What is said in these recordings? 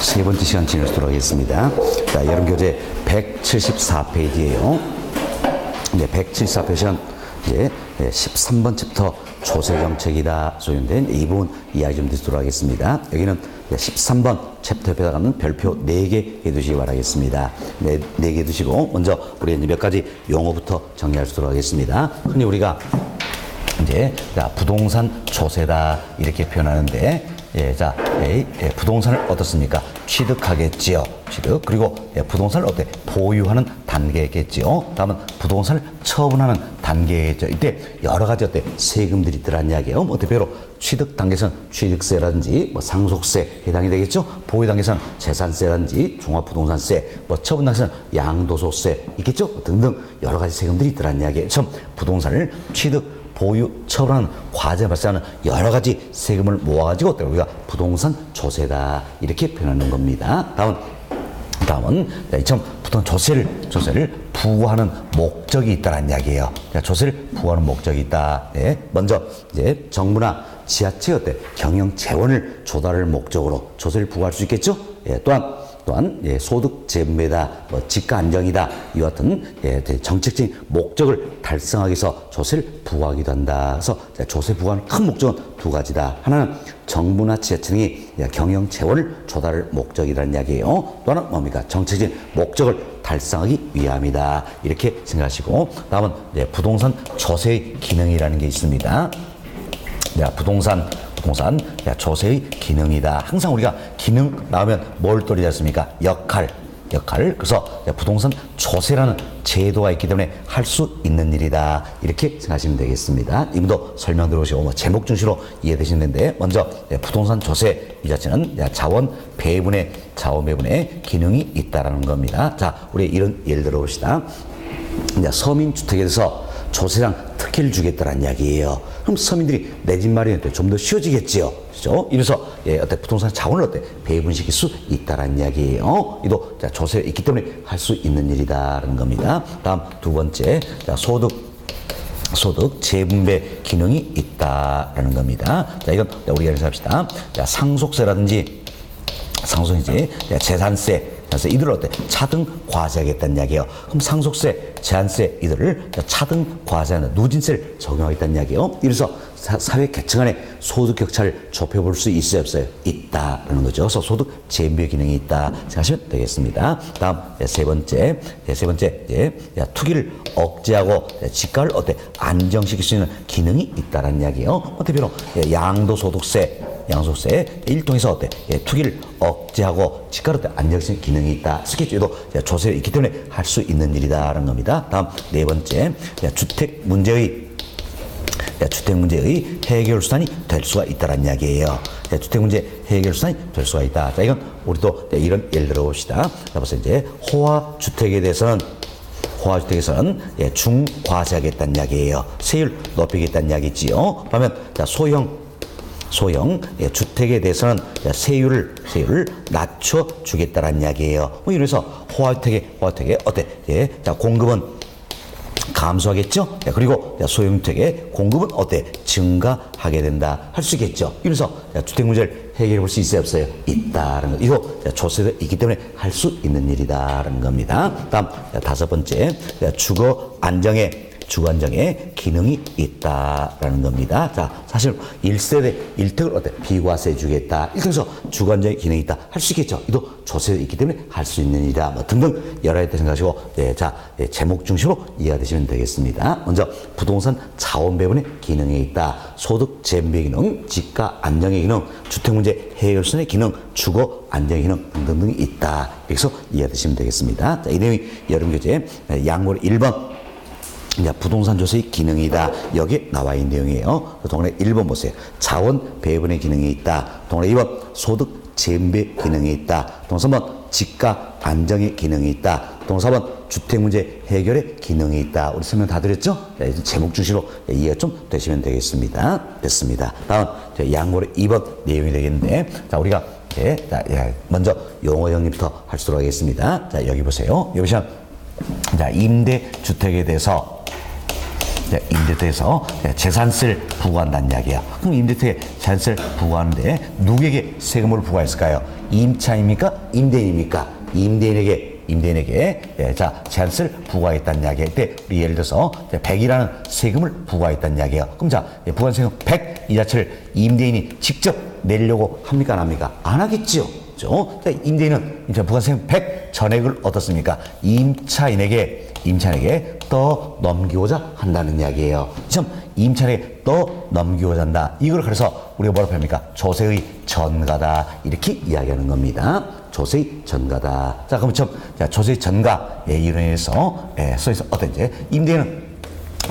세 번째 시간 진행하도록 하겠습니다. 자, 여러분 교재 174페이지예요. 네, 174페이지는 이제 13번 챕터 조세정책이다 소연된 이 부분 이야기 좀 듣도록 하겠습니다. 여기는 13번 챕터에 해당하는 별표 4개 해두시기 바라겠습니다. 네, 4개 두시고 먼저 우리 몇 가지 용어부터 정리하도록 하겠습니다. 흔히 우리가 이제 부동산 조세다 이렇게 표현하는데 부동산을 어떻습니까? 취득하겠지요. 취득. 그리고 부동산을 어때? 보유하는 단계겠지요. 다음은 부동산을 처분하는 단계겠죠. 이때 여러 가지 어때? 세금들이 들어간 이야기예요. 대표로 취득 단계에서는 취득세라든지 상속세 해당이 되겠죠. 보유 단계에서는 재산세라든지 종합부동산세, 처분 단계에서는 양도소세 있겠죠. 등등 여러 가지 세금들이 들어간 이야기예요. 처음 부동산을 취득 보유, 처분하는 과정에 발생하는 여러 가지 세금을 모아가지고 우리가 부동산 조세다 이렇게 표현하는 겁니다. 다음은 처음 부동산 조세를 부과하는 목적이 있다는 이야기예요. 조세를 부과하는 목적이 있다. 네. 먼저 이제 정부나 지자체 어때 경영 재원을 조달할 목적으로 조세를 부과할 수 있겠죠. 또한 소득 재분배다, 집가 안정이다 이와 같은 정책적인 목적을 달성하기 위해서 조세를 부과하기도 한다. 그래서 조세 부과는 큰 목적은 두 가지다. 하나는 정부나 지자체 등이 경영 재원을 조달할 목적이라는 이야기예요. 또 하나는 뭡니까? 정책적인 목적을 달성하기 위함이다. 이렇게 생각하시고 다음은 부동산 조세의 기능이라는 게 있습니다. 부동산 조세의 기능이다. 항상 우리가 기능 나오면 뭘 떠올리지 않습니까? 역할. 그래서 부동산 조세라는 제도가 있기 때문에 할 수 있는 일이다. 이렇게 생각하시면 되겠습니다. 이분도 설명 들어오시고 제목 중시로 이해되시는데 먼저 부동산 조세 이 자체는 자원 배분의 기능이 있다라는 겁니다. 자, 우리 이런 예를 들어 봅시다. 서민 주택에 대해서 조세랑 특혜를 주겠다는 이야기예요. 그럼 서민들이 내 집 마련할 때 좀 더 쉬워지겠지요. 그죠? 이래서 부동산 자원을 배분시킬 수 있다는 이야기예요. 이도 조세가 있기 때문에 할 수 있는 일이다라는 겁니다. 다음 두 번째, 소득 재분배 기능이 있다라는 겁니다. 자, 이건 우리가 합시다. 상속세라든지 재산세 이들을 차등 과세하겠다는 이야기예요. 그럼 상속세, 제한세 이들을 차등 과세하는 누진세를 적용하겠다는 이야기예요. 이래서 사회 계층 간의 소득 격차를 좁혀볼 수 있어요, 없어요? 있다라는 거죠. 그래서 소득 재분배 기능이 있다 생각하시면 되겠습니다. 다음 세 번째, 투기를 억제하고 집가를 안정시킬 수 있는 기능이 있다라는 이야기예요. 대표로 양도소득세 일동에서 투기를 억제하고 집가를 안정시키는 기능이 있다. 스케줄도 조세가 있기 때문에 할 수 있는 일이다라는 겁니다. 다음 네 번째, 주택 문제의 해결 수단이 될 수가 있다는 이야기예요. 주택 문제 해결 수단이 될 수가 있다. 자, 이건 우리도 이런 예를 들어 봅시다. 자, 벌써 이제 호화주택에 대해서는 중과세하겠다는 이야기예요. 세율 높이겠다는 이야기지요. 그러면 소형 주택에 대해서는 세율을 낮춰주겠다는 이야기예요. 이래서 호화주택에 공급은 감소하겠죠? 그리고 소형주택의 공급은 증가하게 된다. 할 수 있겠죠? 이래서 주택 문제를 해결해 볼 수 있어요, 없어요? 있다라는 거. 이거 조세가 있기 때문에 할 수 있는 일이다라는 겁니다. 다음 다섯 번째, 주거 안정의 기능이 있다라는 겁니다. 자, 사실 1세대 1택을 비과세 주겠다. 1택에서 주거 안정의 기능이 있다. 할 수 있겠죠. 이도 조세가 있기 때문에 할 수 있는 일이다. 등등 여러 가지 생각하시고, 제목 중심으로 이해가 되시면 되겠습니다. 먼저 부동산 자원 배분의 기능이 있다. 소득 재분배 기능, 집가 안정의 기능, 주택 문제 해결선의 기능, 주거 안정의 기능 등등이 있다. 여기서 이해가 되시면 되겠습니다. 자, 이 내용이 여러분 교재 양보를 1번 부동산 조세의 기능이다. 여기에 나와 있는 내용이에요. 동그라미 1번 보세요. 자원 배분의 기능이 있다. 동그라미 2번 소득 재분배 기능이 있다. 동그라미 3번 집가 안정의 기능이 있다. 동그라미 4번 주택 문제 해결의 기능이 있다. 우리 설명 다 드렸죠? 이제 제목 중심으로 이해가 좀 되시면 되겠습니다. 됐습니다. 다음 양보를 2번 내용이 되겠는데, 자, 우리가 먼저 용어 정리부터 하도록 하겠습니다. 자, 여기 보세요. 여기 보시면 임대주택에 대해서 재산세를 부과한다는 이야기예요. 그럼 임대주택에 재산세를 부과하는데 누구에게 세금을 부과했을까요? 임차인입니까? 임대인입니까? 임대인에게 자 제한세를 부과했다는 이야기예요. 이때 우리 예를 들어서 100이라는 세금을 부과했다는 이야기예요. 그럼 자 부과한 세금 100 이 자체를 임대인이 직접 내려고 합니까? 안 합니까? 안 하겠죠. 그렇죠? 자, 임대인은 부과한 세금 100 전액을 어떻습니까? 임차인에게 더 넘기고자 한다는 이야기예요. 참 임차인에게 더 넘기고자 한다. 이걸 그래서 우리가 뭐라고 합니까? 조세의 전가다. 이렇게 이야기하는 겁니다. 조세의 전가다. 자, 그럼 조세의 전가에 이론에서 써있어 어떤지 임대인은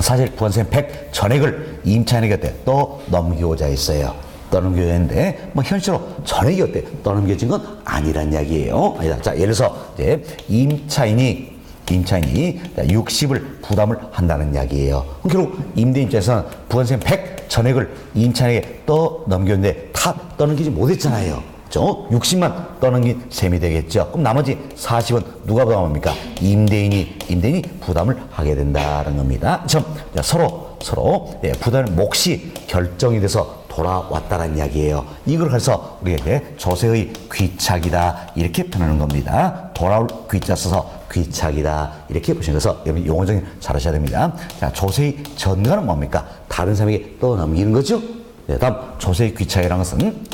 사실 부가세금 100 전액을 임차인에게 또 넘기고자 했어요. 떠넘겨야 했는데 현실로 전액이 떠넘겨진 건 아니란 이야기예요. 아니다. 자, 예를 들어서 이제 임차인이 60을 부담을 한다는 이야기예요. 결국 임대인 입장에서는 부가세금 100 전액을 임차인에게 떠넘겼는데 다 떠넘기지 못했잖아요. 그렇죠? 60만 떠넘긴 셈이 되겠죠. 그럼 나머지 40은 누가 부담합니까? 임대인이 부담을 하게 된다는 겁니다. 서로 부담의 몫이 결정이 돼서 돌아왔다는 이야기예요. 이걸 그래서 우리에게 조세의 귀착이다 이렇게 표현하는 겁니다. 돌아올 귀자 써서 귀착이다 이렇게 보시는 것서 여러분 용어 정리 잘 하셔야 됩니다. 자, 조세의 전가는 뭡니까? 다른 사람에게 떠넘기는 거죠. 다음 조세의 귀착이라는 것은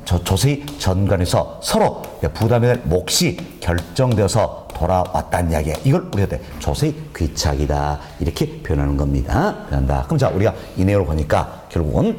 조세의 전관에서 서로 부담의 몫이 결정되어서 돌아왔다는 이야기예요. 이걸 우리가 조세의 귀착이다 이렇게 표현하는 겁니다. 그럼 자 우리가 이 내용을 보니까 결국은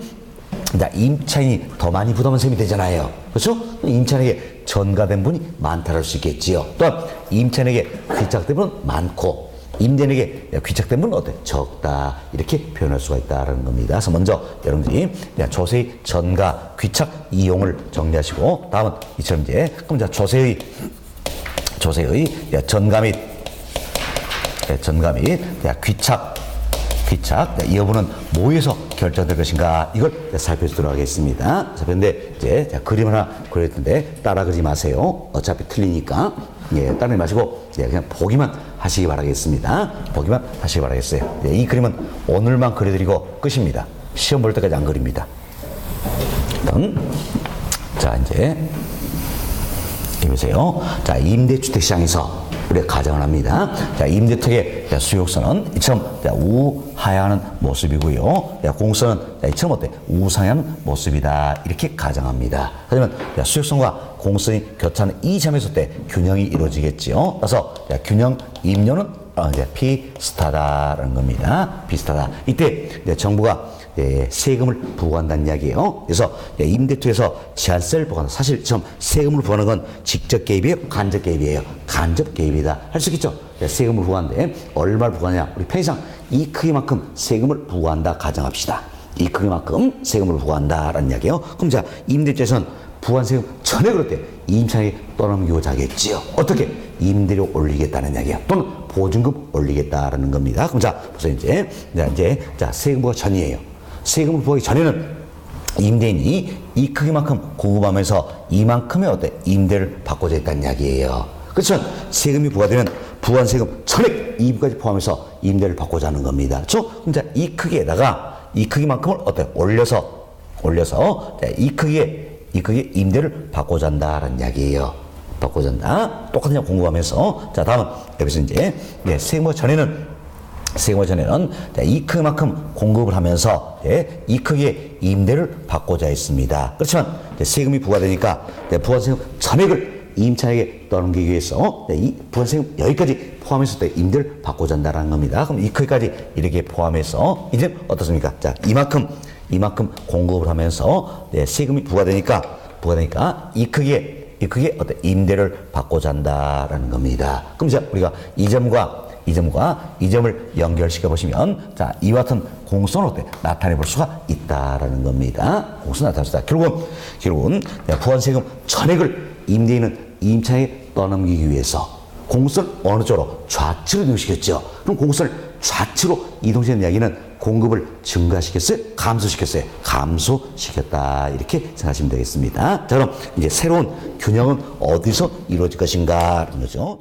임차인이 더 많이 부담한 셈이 되잖아요. 그렇죠? 임차인에게 전가된 분이 많다고 할 수 있겠지요. 또한 임차인에게 귀착된 분은 많고 임대인에게 귀착된 분은 적다 이렇게 표현할 수가 있다는 겁니다. 그래서 먼저 여러분들이 조세의 전가, 귀착 이용을 정리하시고 다음은 이처럼 그럼 조세의 전가 및 귀착 이 여부는 뭐에서 결정될 것인가 이걸 살펴보도록 하겠습니다. 살펴보는데 이제 그림 하나 그렸는데 따라 그리지 마세요. 어차피 틀리니까 따라하지 마시고 그냥 보기만 하시기 바라겠습니다. 보기만 하시기 바라겠어요. 이 그림은 오늘만 그려드리고 끝입니다. 시험 볼 때까지 안 그립니다. 자 이제 보세요. 자 임대주택 시장에서 우리가 가정을 합니다. 자, 임대주택의 수요소는 이처럼 우하향하는 모습이고요. 공수는 이처럼 우상향하는 모습이다. 이렇게 가정합니다. 하지만 수요성과 공수성이 교차하는 이 점에서 균형이 이루어지겠지요. 그래서 균형 임료는 비슷하다라는 겁니다. 비슷하다. 이때 정부가 세금을 부과한다는 이야기예요. 그래서 임대주택에서 제한세를 부과한다. 사실 지금 세금을 부과하는 건 직접 개입이에요? 간접 개입이에요? 간접 개입이다. 할 수 있겠죠? 세금을 부과하는데 얼마를 부과하냐? 우리 편의상 이 크기만큼 세금을 부과한다 가정합시다. 이 크기만큼 세금을 부과한다라는 이야기예요. 그럼 자 임대주택에서는 부과한 세금 전액으로 임차인에게 떠넘기고자 하겠지요. 어떻게? 임대료 올리겠다는 이야기야. 또는 보증금 올리겠다라는 겁니다. 그럼 자 보세요. 이제 세금 부과 전이에요. 세금을 부과하기 전에는 임대인이 이 크기만큼 공급하면서 이만큼의 임대를 받고자 했다는 이야기예요. 그렇죠? 세금이 부과되면 부과한 세금 전액 이부까지 포함해서 임대를 받고자 하는 겁니다. 그렇죠? 그럼 자 이 크기에다가 이 크기만큼을 올려서 이 크기에 임대를 받고자 한다라는 이야기예요. 받고자 한다. 똑같은 양 공급하면서 자 다음은 여기서 이제 세금과 전에는 이 크기만큼 공급을 하면서 이 크기의 임대를 받고자 했습니다. 그렇지만 세금이 부과되니까 부과한 세금 전액을 임차인에게 떠넘기기 위해서 이 부과한 세금 여기까지 포함해서 임대를 받고자 한다는 겁니다. 그럼 이 크기까지 이렇게 포함해서 이제 어떻습니까? 자 이만큼 공급을 하면서 세금이 부과되니까 이 크기에 임대를 받고자 한다라는 겁니다. 그럼 이제 우리가 이 점과 이 점을 연결시켜 보시면 자 이와 같은 공수는 나타내 볼 수가 있다라는 겁니다. 공수 나타낼 수 있다. 결국은 부과한 세금 전액을 임대인은 임차인에게 떠넘기기 위해서 공수를 어느 쪽으로 좌측으로 이동시켰죠. 그럼 공수를 좌측으로 이동시키는 이야기는 공급을 증가시켰어요? 감소시켰어요? 감소시켰다. 이렇게 생각하시면 되겠습니다. 자, 그럼 이제 새로운 균형은 어디서 이루어질 것인가? 그런 거죠.